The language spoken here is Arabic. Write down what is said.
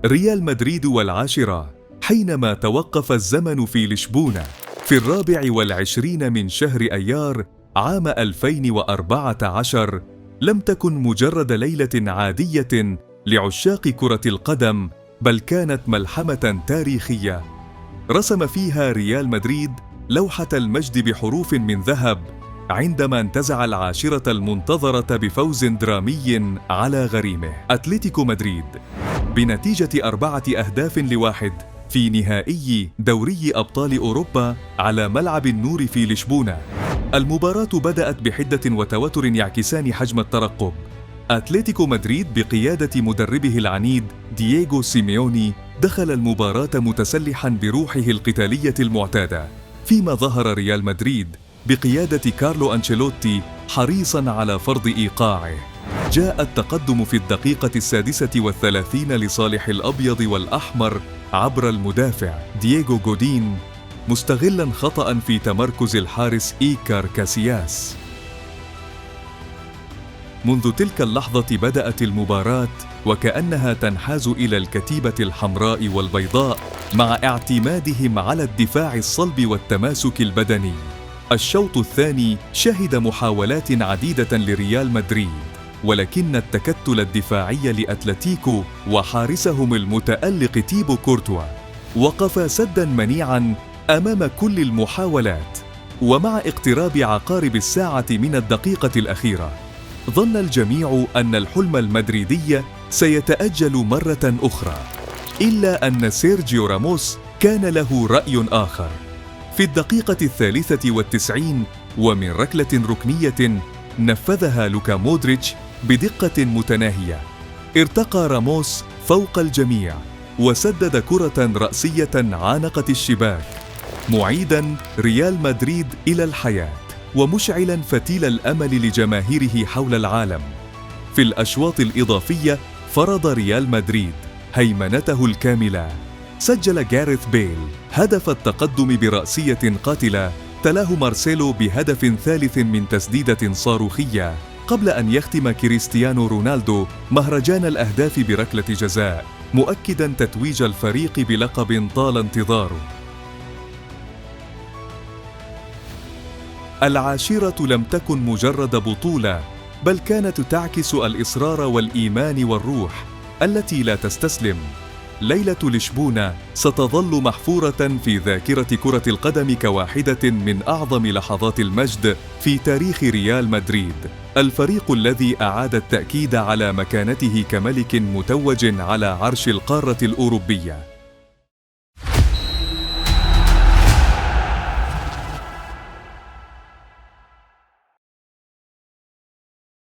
ريال مدريد والعاشرة. حينما توقف الزمن في لشبونة في 24 من شهر أيار عام 2014، لم تكن مجرد ليلة عادية لعشاق كرة القدم، بل كانت ملحمة تاريخية رسم فيها ريال مدريد لوحة المجد بحروف من ذهب عندما انتزع العاشرة المنتظرة بفوز درامي على غريمه أتلتيكو مدريد بنتيجة 4-1 في نهائي دوري أبطال أوروبا على ملعب النور في لشبونة. المباراة بدأت بحدة وتوتر يعكسان حجم الترقب. أتلتيكو مدريد بقيادة مدربه العنيد دييغو سيميوني دخل المباراة متسلحاً بروحه القتالية المعتادة، فيما ظهر ريال مدريد بقيادة كارلو أنشيلوتي حريصاً على فرض إيقاعه. جاء التقدم في الدقيقة 36 لصالح الأبيض والأحمر عبر المدافع دييغو غودين، مستغلاً خطأ في تمركز الحارس إيكار كاسياس. منذ تلك اللحظة بدأت المباراة وكأنها تنحاز إلى الكتيبة الحمراء والبيضاء، مع اعتمادهم على الدفاع الصلب والتماسك البدني. الشوط الثاني شهد محاولات عديدة لريال مدريد، ولكن التكتل الدفاعي لأتلتيكو وحارسهم المتألق تيبو كورتوا وقف سداً منيعاً أمام كل المحاولات. ومع اقتراب عقارب الساعة من الدقيقة الأخيرة، ظن الجميع أن الحلم المدريدي سيتأجل مرة أخرى، إلا أن سيرجيو راموس كان له رأي آخر. في الدقيقة 93 ومن ركلة ركنية نفذها لوكا مودريتش بدقة متناهية، ارتقى راموس فوق الجميع وسدد كرة رأسية عانقت الشباك، معيداً ريال مدريد إلى الحياة ومشعلاً فتيل الأمل لجماهيره حول العالم. في الأشواط الإضافية فرض ريال مدريد هيمنته الكاملة. سجل جاريث بيل هدف التقدم برأسية قاتلة، تلاه مارسيلو بهدف ثالث من تسديدة صاروخية، قبل أن يختم كريستيانو رونالدو مهرجان الأهداف بركلة جزاء، مؤكداً تتويج الفريق بلقب طال انتظاره. العاشرة لم تكن مجرد بطولة، بل كانت تعكس الإصرار والإيمان والروح التي لا تستسلم. ليلة لشبونة ستظل محفورة في ذاكرة كرة القدم كواحدة من أعظم لحظات المجد في تاريخ ريال مدريد، الفريق الذي أعاد التأكيد على مكانته كملك متوج على عرش القارة الأوروبية.